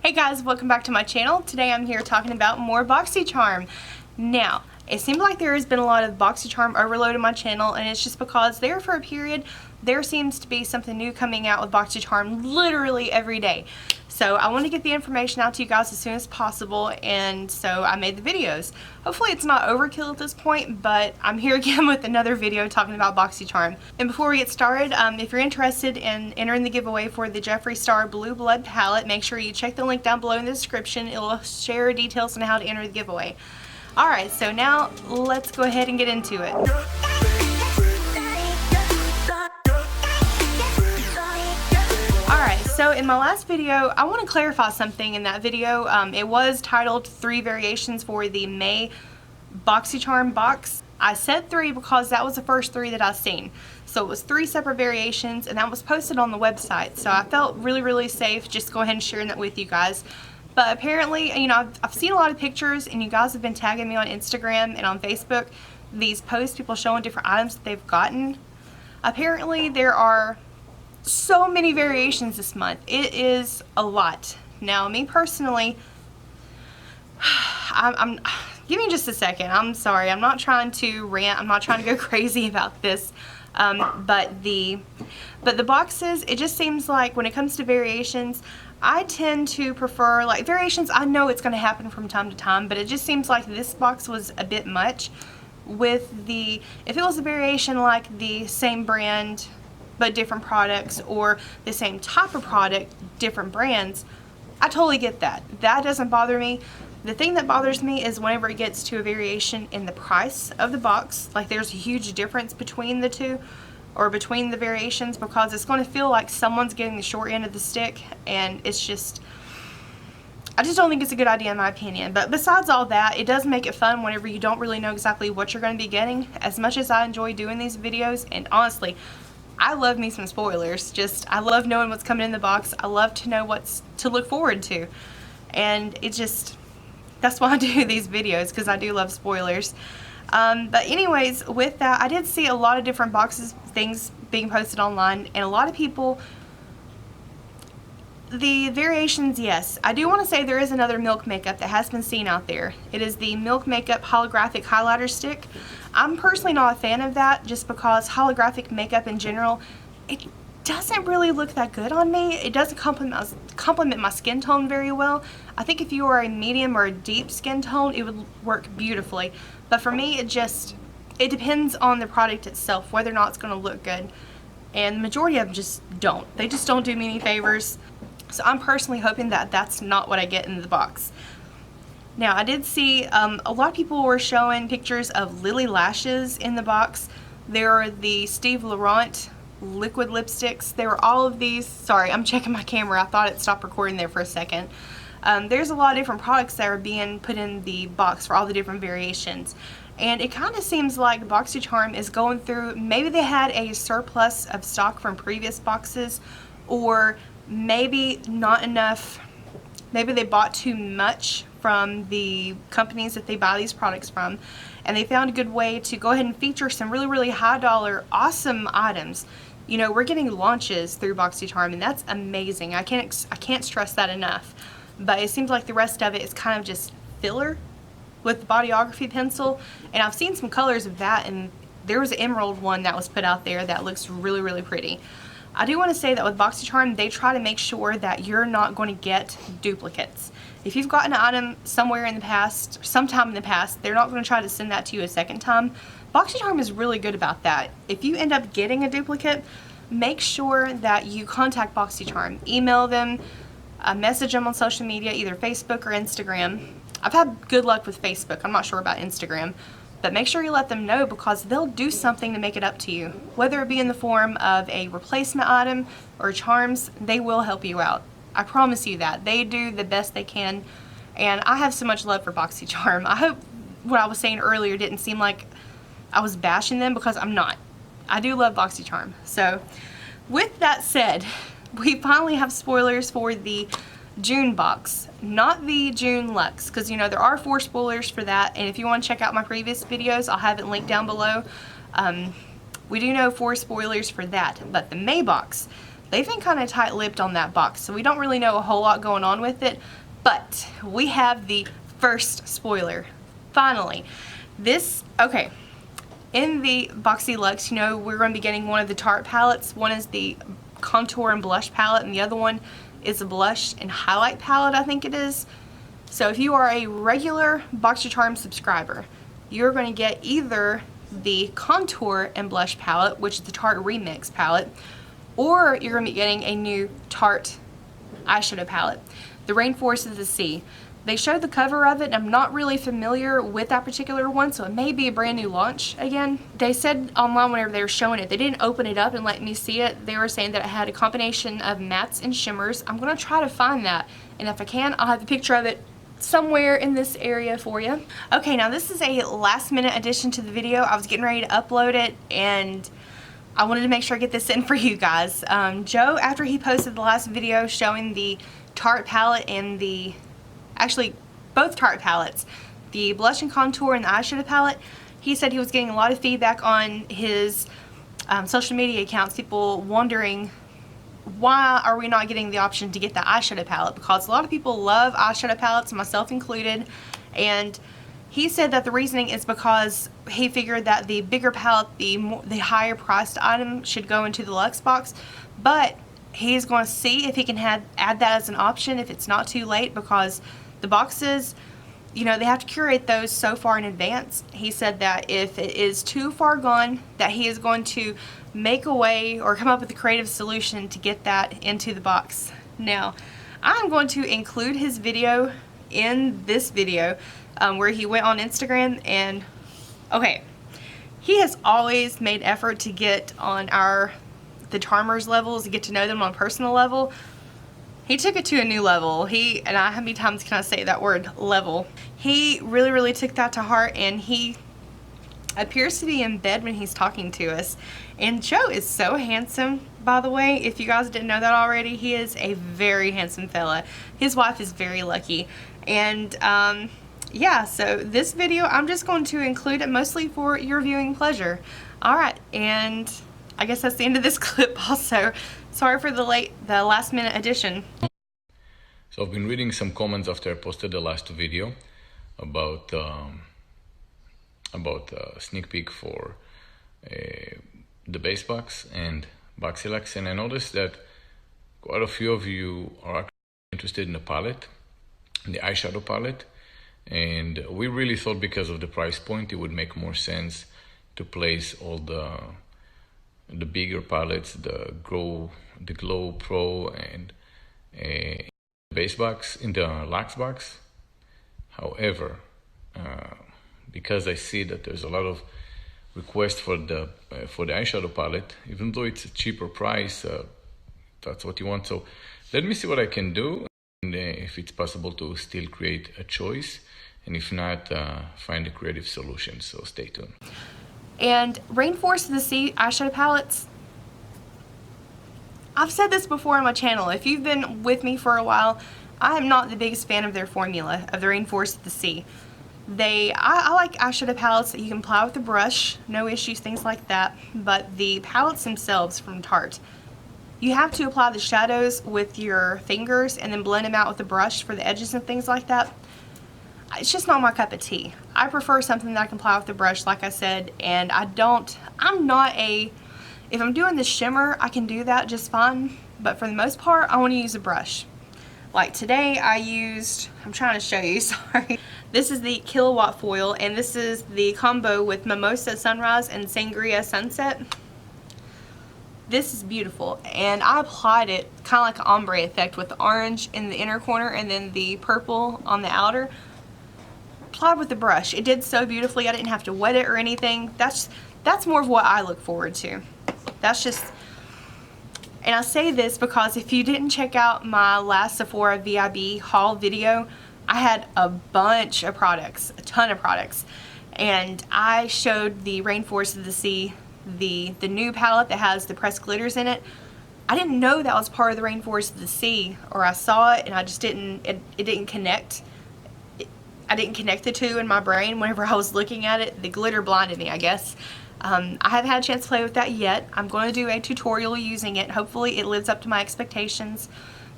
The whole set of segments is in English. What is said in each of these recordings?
Hey guys, welcome back to my channel. Today I'm here talking about more Boxycharm. Now, it seems like there has been a lot of Boxycharm overload in my channel, and it's just because there for a period there seems to be something new coming out with Boxycharm literally every day. So I want to get the information out to you guys as soon as possible, and so I made the videos. Hopefully it's not overkill at this point, but I'm here again with another video talking about Boxycharm. And before we get started, if you're interested in entering the giveaway for the Jeffree Star Blue Blood palette, make sure you check the link down below in the description. It will share details on how to enter the giveaway. Alright, so now let's go ahead and get into it. Alright, so in my last video, I want to clarify something in that video. It was titled 3 variations for the May Boxycharm box. I said 3 because that was the first 3 that I've seen. So it was 3 separate variations, and that was posted on the website. So I felt really safe just go ahead and sharing that with you guys. But apparently, you know, I've seen a lot of pictures, and you guys have been tagging me on Instagram and on Facebook. These posts, people showing different items that they've gotten. Apparently, there are so many variations this month. It is a lot. Now, me personally, give me just a second. I'm sorry. I'm not trying to rant. I'm not trying to go crazy about this. But the boxes, it just seems like when it comes to variations, I tend to prefer, like, variations. I know it's going to happen from time to time, but it just seems like this box was a bit much. With the, if it was a variation like the same brand but different products, or the same type of product, different brands, I totally get that. That doesn't bother me. The thing that bothers me is whenever it gets to a variation in the price of the box, like there's a huge difference between the two, or between the variations, because it's going to feel like someone's getting the short end of the stick, and it's just, I just don't think it's a good idea in my opinion. But besides all that, it does make it fun whenever you don't really know exactly what you're going to be getting. As much as I enjoy doing these videos, and honestly, I love me some spoilers. I love knowing what's coming in the box. I love to know what's to look forward to. And it just, that's why I do these videos, because I do love spoilers. But anyways, with that, I did see a lot of different boxes, things being posted online, and a lot of people, the variations, yes. I do want to say there is another Milk makeup that has been seen out there. It is the Milk Makeup Holographic Highlighter Stick. I'm personally not a fan of that, just because holographic makeup in general, it doesn't really look that good on me. It doesn't complement my skin tone very well. I think if you are a medium or a deep skin tone, it would work beautifully. But for me, it depends on the product itself, whether or not it's going to look good. And the majority of them just don't. They just don't do me any favors. So I'm personally hoping that that's not what I get in the box. Now, I did see a lot of people were showing pictures of Lily lashes in the box. There are the Steve Laurent liquid lipsticks. There were all of these. Sorry, I'm checking my camera. I thought it stopped recording there for a second. There's a lot of different products that are being put in the box for all the different variations. And it kind of seems like Boxycharm is going through, maybe they had a surplus of stock from previous boxes, or maybe not enough, maybe they bought too much from the companies that they buy these products from, and they found a good way to go ahead and feature some really high dollar awesome items. You know, we're getting launches through Boxycharm, and that's amazing. I can't stress that enough. But it seems like the rest of it is kind of just filler with the Bodyography pencil, and I've seen some colors of that, and there was an emerald one that was put out there that looks really pretty. I do want to say that with Boxycharm, they try to make sure that you're not going to get duplicates. If you've gotten an item somewhere in the past, sometime in the past, they're not going to try to send that to you a second time. Boxycharm is really good about that. If you end up getting a duplicate, make sure that you contact Boxycharm. Email them, message them on social media, either Facebook or Instagram. I've had good luck with Facebook. I'm not sure about Instagram. But make sure you let them know, because they'll do something to make it up to you. Whether it be in the form of a replacement item or charms, they will help you out. I promise you that. They do the best they can. And I have so much love for Boxycharm. I hope what I was saying earlier didn't seem like I was bashing them, because I'm not. I do love Boxycharm. So with that said, we finally have spoilers for the June box, not the June Luxe, because you know there are 4 spoilers for that, and if you want to check out my previous videos, I'll have it linked down below. We do know 4 spoilers for that, but the May box, they've been kind of tight-lipped on that box, so we don't really know a whole lot going on with it. But we have the first spoiler. Finally. Okay. In the Boxy Luxe, you know, we're going to be getting one of the Tarte palettes. One is the contour and blush palette, and the other one is a blush and highlight palette, I think it is. So if you are a regular Boxycharm subscriber, you're going to get either the contour and blush palette, which is the Tarte Remix palette, or you're going to be getting a new Tarte eyeshadow palette, the Rainforest of the Sea. They showed the cover of it, and I'm not really familiar with that particular one, so it may be a brand new launch again. They said online whenever they were showing it, they didn't open it up and let me see it. They were saying that it had a combination of mattes and shimmers. I'm going to try to find that, and if I can, I'll have a picture of it somewhere in this area for you. Okay, now this is a last minute addition to the video. I was getting ready to upload it, and I wanted to make sure I get this in for you guys. Joe, after he posted the last video showing the Tarte palette and actually both Tarte palettes, the blush and contour and the eyeshadow palette, he said he was getting a lot of feedback on his social media accounts, people wondering why are we not getting the option to get the eyeshadow palette, because a lot of people love eyeshadow palettes, myself included, and he said that the reasoning is because he figured that the bigger palette, the higher priced item should go into the Luxe box, but he's going to see if he can add that as an option if it's not too late, because the boxes, you know, they have to curate those so far in advance. He said that if it is too far gone, that he is going to make a way or come up with a creative solution to get that into the box. Now, I'm going to include his video in this video where he went on Instagram, and okay, he has always made effort to get on the Charmers levels, to get to know them on a personal level. He took it to a new level. How many times can I say that word, level? He really took that to heart, and he appears to be in bed when he's talking to us. And Joe is so handsome, by the way. If you guys didn't know that already, he is a very handsome fella. His wife is very lucky. And yeah, so this video, I'm just going to include it mostly for your viewing pleasure. Alright, and I guess that's the end of this clip also. Sorry for the last minute addition. So I've been reading some comments after I posted the last video about sneak peek for the base box and Boxy Luxe, and I noticed that quite a few of you are actually interested in the palette, the eyeshadow palette, and we really thought because of the price point it would make more sense to place all the bigger palettes, the Glow Pro and base box in the Luxe box. However, because I see that there's a lot of requests for the eyeshadow palette, even though it's a cheaper price, that's what you want. So let me see what I can do, and if it's possible to still create a choice, and if not, find a creative solution. So stay tuned. And Rainforest of the Sea eyeshadow palettes, I've said this before on my channel. If you've been with me for a while, I am not the biggest fan of their formula, of the Rainforest of the Sea. I like eyeshadow palettes that you can apply with a brush, no issues, things like that. But the palettes themselves from Tarte, you have to apply the shadows with your fingers and then blend them out with a brush for the edges and things like that. It's just not my cup of tea. I prefer something that I can apply with the brush, like I said, and if I'm doing the shimmer, I can do that just fine, but for the most part, I want to use a brush. Like today, I'm trying to show you, sorry. This is the Kilowatt foil, and this is the combo with Mimosa Sunrise and Sangria Sunset. This is beautiful, and I applied it kind of like an ombre effect with the orange in the inner corner and then the purple on the outer. Applied with the brush. It did so beautifully. I didn't have to wet it or anything. That's more of what I look forward to. That's just, and I say this because if you didn't check out my last Sephora VIB haul video, I had a bunch of products, a ton of products, and I showed the Rainforest of the Sea, the new palette that has the pressed glitters in it. I didn't know that was part of the Rainforest of the Sea, or I saw it and I just didn't, it didn't connect. I didn't connect the two in my brain whenever I was looking at it. The glitter blinded me, I guess. I haven't had a chance to play with that yet. I'm going to do a tutorial using it. Hopefully it lives up to my expectations,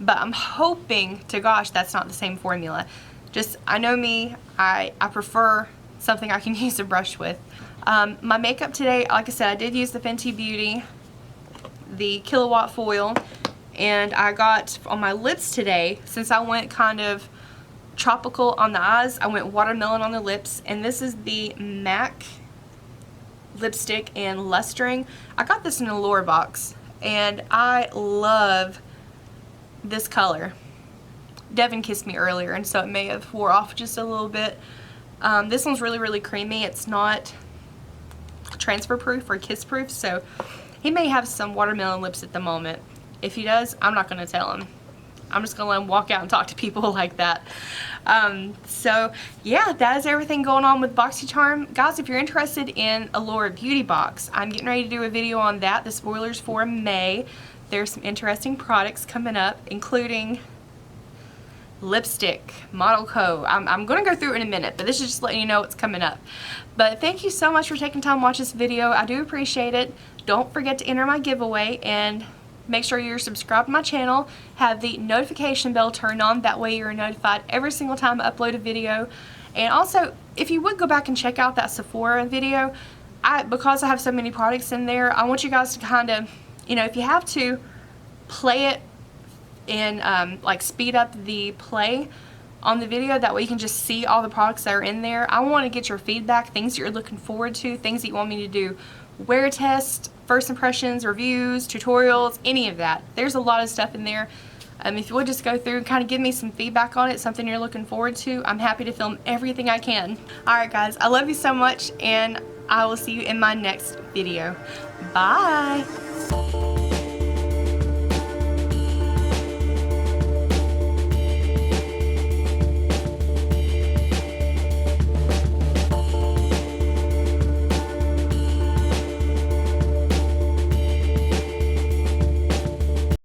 but I'm hoping to gosh that's not the same formula. Just, I know me, I prefer something I can use a brush with. My makeup today, like I said, I did use the Fenty Beauty, the Kilowatt Foil, and I got on my lips today, since I went kind of tropical on the eyes, I went watermelon on the lips, and this is the MAC lipstick and lustering. I got this in a Allure box, and I love this color. Devin kissed me earlier, and so it may have wore off just a little bit. This one's really creamy. It's not transfer proof or kiss proof, so he may have some watermelon lips at the moment. If he does, I'm not going to tell him. I'm just going to let him walk out and talk to people like that. So yeah, that is everything going on with Boxycharm. Guys, if you're interested in Allure Beauty Box, I'm getting ready to do a video on that. The spoilers for May. There's some interesting products coming up, including lipstick, Model Co. I'm going to go through it in a minute, but this is just letting you know what's coming up. But thank you so much for taking time to watch this video. I do appreciate it. Don't forget to enter my giveaway, and make sure you're subscribed to my channel. Have the notification bell turned on. That way you're notified every single time I upload a video. And also, if you would go back and check out that Sephora video, because I have so many products in there, I want you guys to kind of, you know, if you have to, play it and like speed up the play on the video. That way you can just see all the products that are in there. I want to get your feedback, things that you're looking forward to, things that you want me to do, wear test, first impressions, reviews, tutorials, any of that. There's a lot of stuff in there. If you would just go through and kind of give me some feedback on it, something you're looking forward to, I'm happy to film everything I can. Alright guys, I love you so much, and I will see you in my next video. Bye!